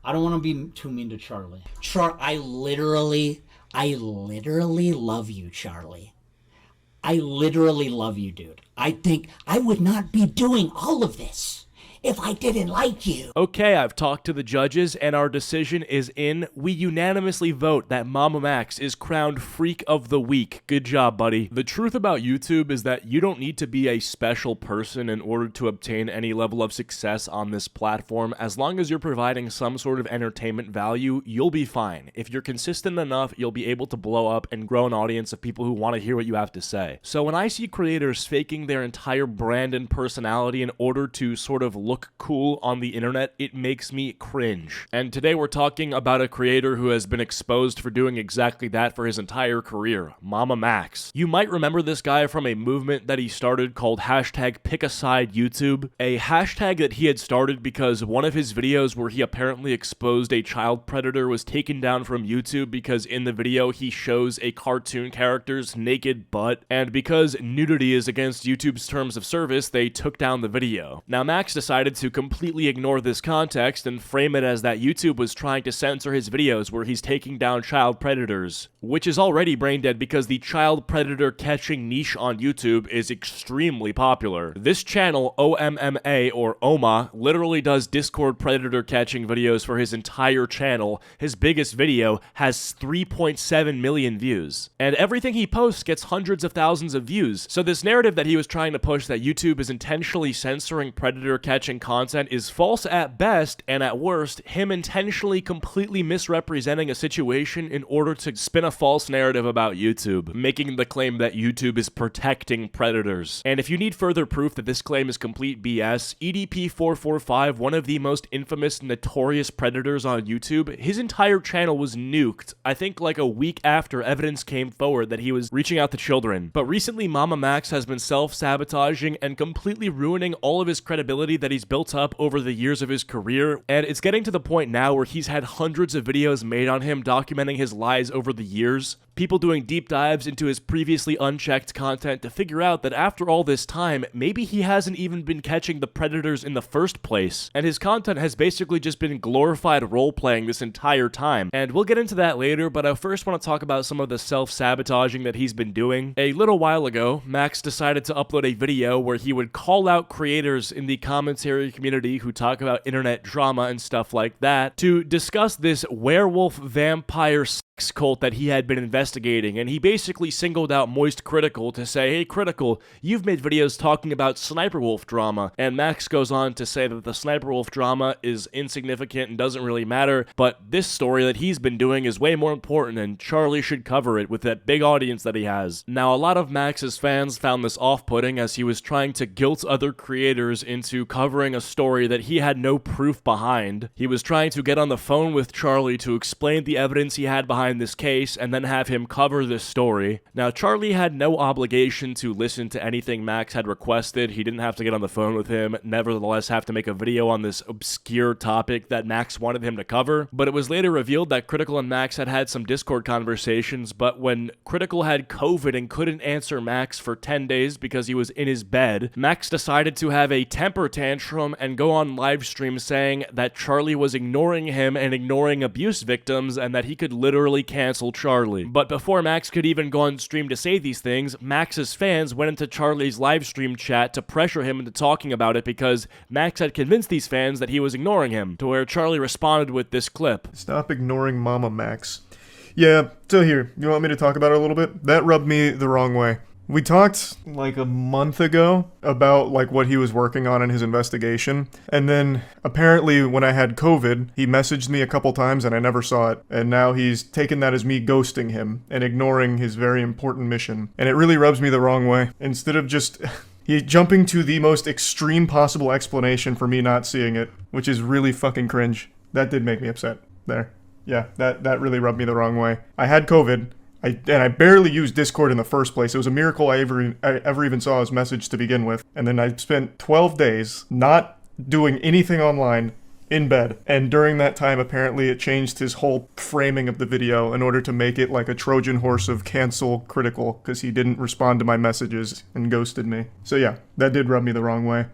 I don't want to be too mean to Charlie. I literally love you, Charlie. I literally love you, dude. I think I would not be doing all of this if I didn't like you. Okay, I've talked to the judges and our decision is in. We unanimously vote that Mama Max is crowned Freak of the Week. Good job, buddy. The truth about YouTube is that you don't need to be a special person in order to obtain any level of success on this platform. As long as you're providing some sort of entertainment value, you'll be fine. If you're consistent enough, you'll be able to blow up and grow an audience of people who want to hear what you have to say. So when I see creators faking their entire brand and personality in order to sort of look cool on the internet, it makes me cringe. And today we're talking about a creator who has been exposed for doing exactly that for his entire career, Mama Max. You might remember this guy from a movement that he started called #PickAsideYouTube, a hashtag that he had started because one of his videos where he apparently exposed a child predator was taken down from YouTube because in the video he shows a cartoon character's naked butt, and because nudity is against YouTube's terms of service, they took down the video. Now Max decided to completely ignore this context and frame it as that YouTube was trying to censor his videos where he's taking down child predators, which is already brain dead because the child predator catching niche on YouTube is extremely popular. This channel, OMMA or OMA, literally does Discord predator catching videos for his entire channel. His biggest video has 3.7 million views, and everything he posts gets hundreds of thousands of views. So this narrative that he was trying to push that YouTube is intentionally censoring predator catching content is false at best, and at worst, him intentionally completely misrepresenting a situation in order to spin a false narrative about YouTube, making the claim that YouTube is protecting predators. And if you need further proof that this claim is complete BS, EDP445, one of the most infamous, notorious predators on YouTube, his entire channel was nuked, I think like a week after evidence came forward that he was reaching out to children. But recently, Mama Max has been self-sabotaging and completely ruining all of his credibility that he's built up over the years of his career, and it's getting to the point now where he's had hundreds of videos made on him documenting his lies over the years, people doing deep dives into his previously unchecked content to figure out that after all this time, maybe he hasn't even been catching the predators in the first place, and his content has basically just been glorified role-playing this entire time. And we'll get into that later, but I first want to talk about some of the self-sabotaging that he's been doing. A little while ago, Max decided to upload a video where he would call out creators in the commentary community who talk about internet drama and stuff like that to discuss this werewolf vampire sex cult that he had been investigating, and he basically singled out Moist Critical to say, hey Critical, you've made videos talking about Sniper Wolf drama, and Max goes on to say that the Sniper Wolf drama is insignificant and doesn't really matter, but this story that he's been doing is way more important and Charlie should cover it with that big audience that he has. Now a lot of Max's fans found this off-putting as he was trying to guilt other creators into covering a story that he had no proof behind. He was trying to get on the phone with Charlie to explain the evidence he had behind this case and then have him cover this story. Now Charlie had no obligation to listen to anything Max had requested. He didn't have to get on the phone with him, nevertheless have to make a video on this obscure topic that Max wanted him to cover. But it was later revealed that Critical and Max had had some Discord conversations, but when Critical had COVID and couldn't answer Max for 10 days because he was in his bed, Max decided to have a temper tantrum and go on live stream saying that Charlie was ignoring him and ignoring abuse victims and that he could literally cancel Charlie. But before Max could even go on stream to say these things, Max's fans went into Charlie's live stream chat to pressure him into talking about it because Max had convinced these fans that he was ignoring him, to where Charlie responded with this clip. Stop ignoring Mama Max. Yeah, so here, you want me to talk about it a little bit? That rubbed me the wrong way. We talked like a month ago about like what he was working on in his investigation, and then apparently when I had COVID, he messaged me a couple times and I never saw it, and now he's taken that as me ghosting him and ignoring his very important mission, and it really rubs me the wrong way. Instead of just he jumping to the most extreme possible explanation for me not seeing it, which is really fucking cringe. That did make me upset there. Yeah, that really rubbed me the wrong way. I had COVID. I barely used Discord in the first place. It was a miracle I ever even saw his message to begin with. And then I spent 12 days not doing anything online in bed. And during that time, apparently it changed his whole framing of the video in order to make it like a Trojan horse of cancel Critical because he didn't respond to my messages and ghosted me. So yeah, that did rub me the wrong way.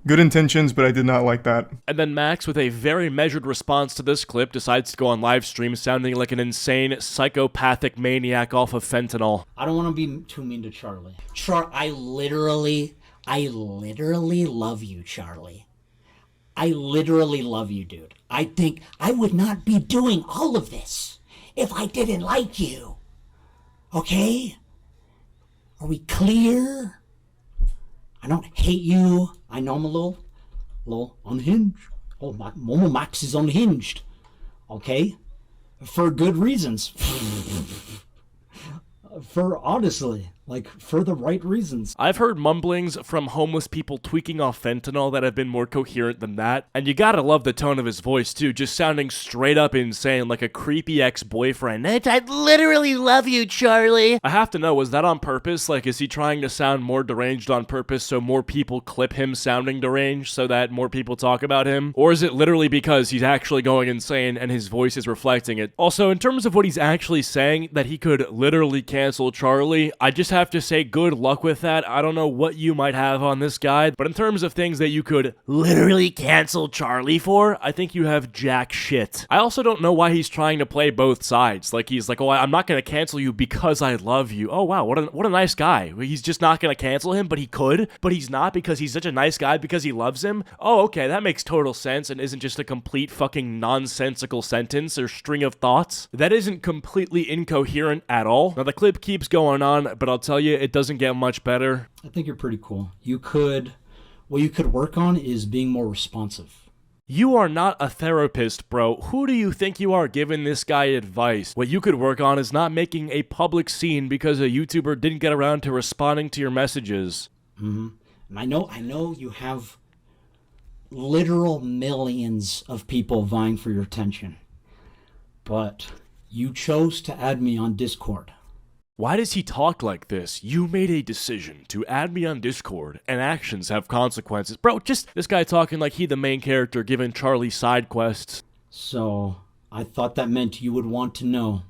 Good intentions, but I did not like that. And then Max, with a very measured response to this clip, decides to go on live stream sounding like an insane psychopathic maniac off of fentanyl. I don't want to be too mean to Charlie. I literally love you, Charlie. I literally love you, dude. I think I would not be doing all of this if I didn't like you. Okay? Are we clear? I don't hate you. I know I'm a little unhinged. Oh, Momo Max is unhinged. Okay? For good reasons. For honestly, like, for the right reasons. I've heard mumblings from homeless people tweaking off fentanyl that have been more coherent than that. And you gotta love the tone of his voice too, just sounding straight up insane like a creepy ex-boyfriend. I literally love you, Charlie. I have to know, was that on purpose? Like, is he trying to sound more deranged on purpose so more people clip him sounding deranged so that more people talk about him? Or is it literally because he's actually going insane and his voice is reflecting it? Also, in terms of what he's actually saying, that he could literally cancel Charlie, I just have to say good luck with that. I don't know what you might have on this guy, but in terms of things that you could literally cancel Charlie for, I think you have jack shit. I also don't know why he's trying to play both sides. Like, he's like, oh, I'm not gonna cancel you because I love you. Oh wow, what a nice guy. He's just not gonna cancel him, but he could, but he's not because he's such a nice guy because he loves him. Oh, okay, that makes total sense and isn't just a complete fucking nonsensical sentence or string of thoughts. That isn't completely incoherent at all. Now the clip keeps going on, but I'll tell you, it doesn't get much better. I think you're pretty cool. What you could work on is being more responsive. You are not a therapist, bro. Who do you think you are giving this guy advice? What you could work on is not making a public scene because a YouTuber didn't get around to responding to your messages. And I know you have literal millions of people vying for your attention. But you chose to add me on Discord. Why does he talk like this? You made a decision to add me on Discord, and actions have consequences. Bro, just this guy talking like he the main character giving Charlie side quests. So, I thought that meant you would want to know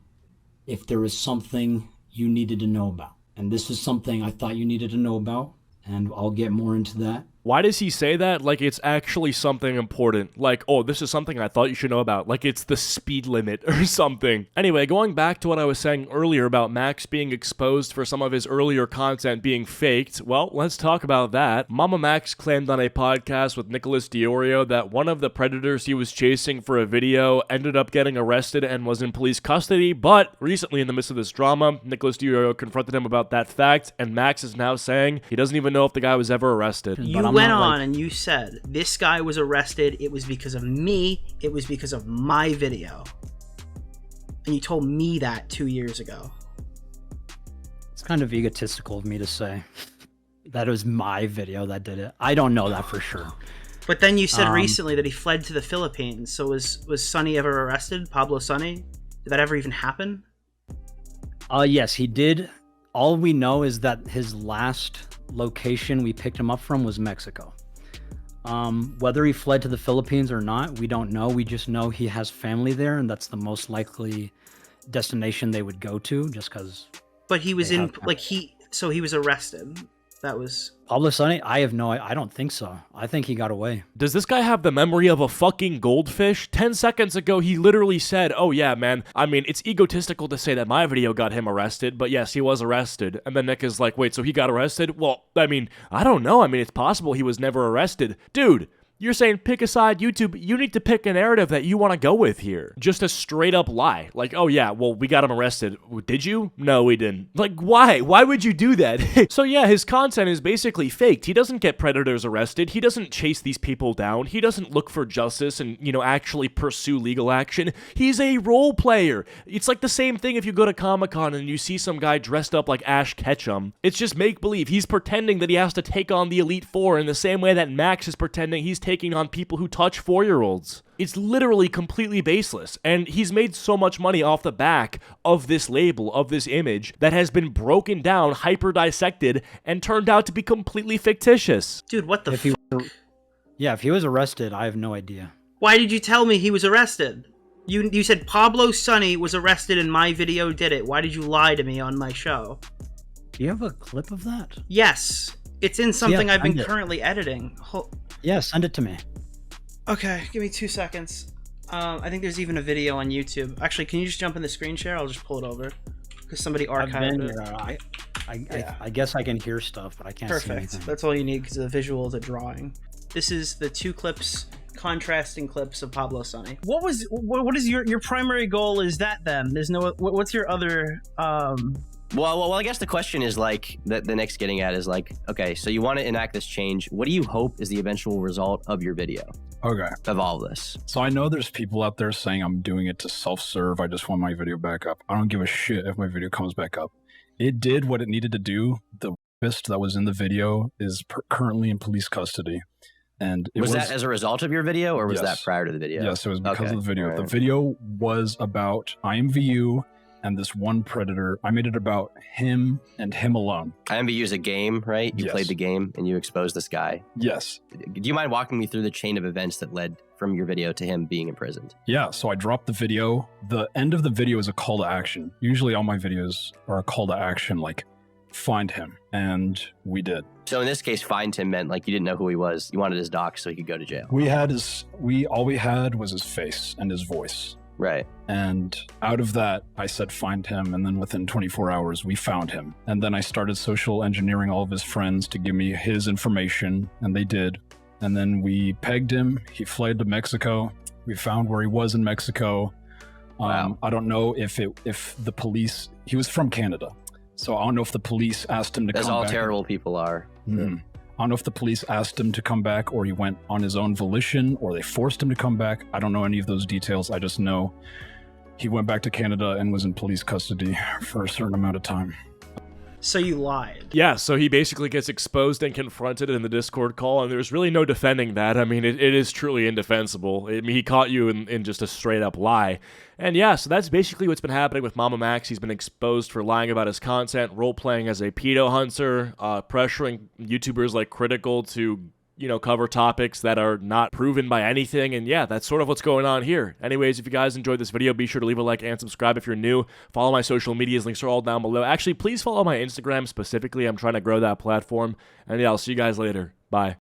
if there was something you needed to know about. And this is something I thought you needed to know about, and I'll get more into that. Why does he say that? Like it's actually something important. Like, oh, this is something I thought you should know about. Like it's the speed limit or something. Anyway, going back to what I was saying earlier about Max being exposed for some of his earlier content being faked, well, let's talk about that. Mama Max claimed on a podcast with Nicholas Diorio that one of the predators he was chasing for a video ended up getting arrested and was in police custody, but recently in the midst of this drama, Nicholas Diorio confronted him about that fact, and Max is now saying he doesn't even know if the guy was ever arrested. You went on and you said, this guy was arrested, it was because of me, it was because of my video. And you told me that 2 years ago. It's kind of egotistical of me to say that it was my video that did it. I don't know that for sure. But then you said recently that he fled to the Philippines. So was Sonny ever arrested? Pablo Sonny? Did that ever even happen? Yes, he did. All we know is that his last location we picked him up from was Mexico. Whether he fled to the Philippines or not, we don't know. We just know he has family there, and that's the most likely destination they would go to, just because. But he was in, like, so he was arrested. That was Pablo Sonny? I don't think so. I think he got away. Does this guy have the memory of a fucking goldfish? 10 seconds ago, he literally said, oh yeah, man, I mean, it's egotistical to say that my video got him arrested, but yes, he was arrested. And then Nick is like, wait, so he got arrested? Well, I mean, I don't know. I mean, it's possible he was never arrested. Dude, you're saying pick a side, YouTube. You need to pick a narrative that you want to go with here. Just a straight up lie. Like, oh yeah, well, we got him arrested. Did you? No, we didn't. Like, why? Why would you do that? So yeah, his content is basically faked. He doesn't get predators arrested. He doesn't chase these people down. He doesn't look for justice and, you know, actually pursue legal action. He's a role player. It's like the same thing if you go to Comic-Con and you see some guy dressed up like Ash Ketchum. It's just make-believe. He's pretending that he has to take on the Elite Four in the same way that Max is pretending he's taking on people who touch 4-year-olds. It's literally completely baseless, and he's made so much money off the back of this label, of this image, that has been broken down, hyper-dissected, and turned out to be completely fictitious. Dude, what the fuck? Yeah, if he was arrested, I have no idea. Why did you tell me he was arrested? You said Pablo Sonny was arrested and my video did it. Why did you lie to me on my show? Do you have a clip of that? Yes. It's in something I've been send it. currently editing. Yeah, send it to me. Okay, give me 2 seconds. I think there's even a video on YouTube. Actually, can you just jump in the screen share? I'll just pull it over because somebody archived it. I guess I can hear stuff, but I can't see Perfect. anything. That's all you need because the visual is a drawing. This is the 2 clips, contrasting clips of Pablo Sonny. What is your primary goal? Is that then? There's no. What's your other? Well, I guess the question is like the next getting at is like, okay, so you want to enact this change. What do you hope is the eventual result of your video? Okay. Of all this. So I know there's people out there saying I'm doing it to self-serve. I just want my video back up. I don't give a shit if my video comes back up. It did what it needed to do. The rapist that was in the video is currently in police custody. And it was that as a result of your video, or was that prior to the video? Yes, it was because of the video. Right. The video was about IMVU and this one predator. I made it about him and him alone. IMVU is a game, right? You played the game and you exposed this guy. Yes. Do you mind walking me through the chain of events that led from your video to him being imprisoned? Yeah, so I dropped the video. The end of the video is a call to action. Usually all my videos are a call to action, like find him, and we did. So in this case, find him meant like you didn't know who he was. You wanted his doc so he could go to jail. All we had was his face and his voice. Right. And out of that, I said, find him. And then within 24 hours, we found him. And then I started social engineering all of his friends to give me his information. And they did. And then we pegged him. He fled to Mexico. We found where he was in Mexico. Wow. I don't know if the police, he was from Canada. So I don't know if the police asked him to come back. As all terrible people are. Mm-hmm. I don't know if the police asked him to come back or he went on his own volition or they forced him to come back. I don't know any of those details. I just know he went back to Canada and was in police custody for a certain amount of time. So you lied. Yeah, so he basically gets exposed and confronted in the Discord call, and there's really no defending that. I mean, it is truly indefensible. I mean, he caught you in just a straight-up lie. And yeah, so that's basically what's been happening with Mama Max. He's been exposed for lying about his content, role-playing as a pedo hunter, pressuring YouTubers like Critical to cover topics that are not proven by anything. And yeah, that's sort of what's going on here. Anyways, if you guys enjoyed this video, be sure to leave a like and subscribe if you're new. Follow my social medias. Links are all down below. Actually, please follow my Instagram specifically. I'm trying to grow that platform. And yeah, I'll see you guys later. Bye.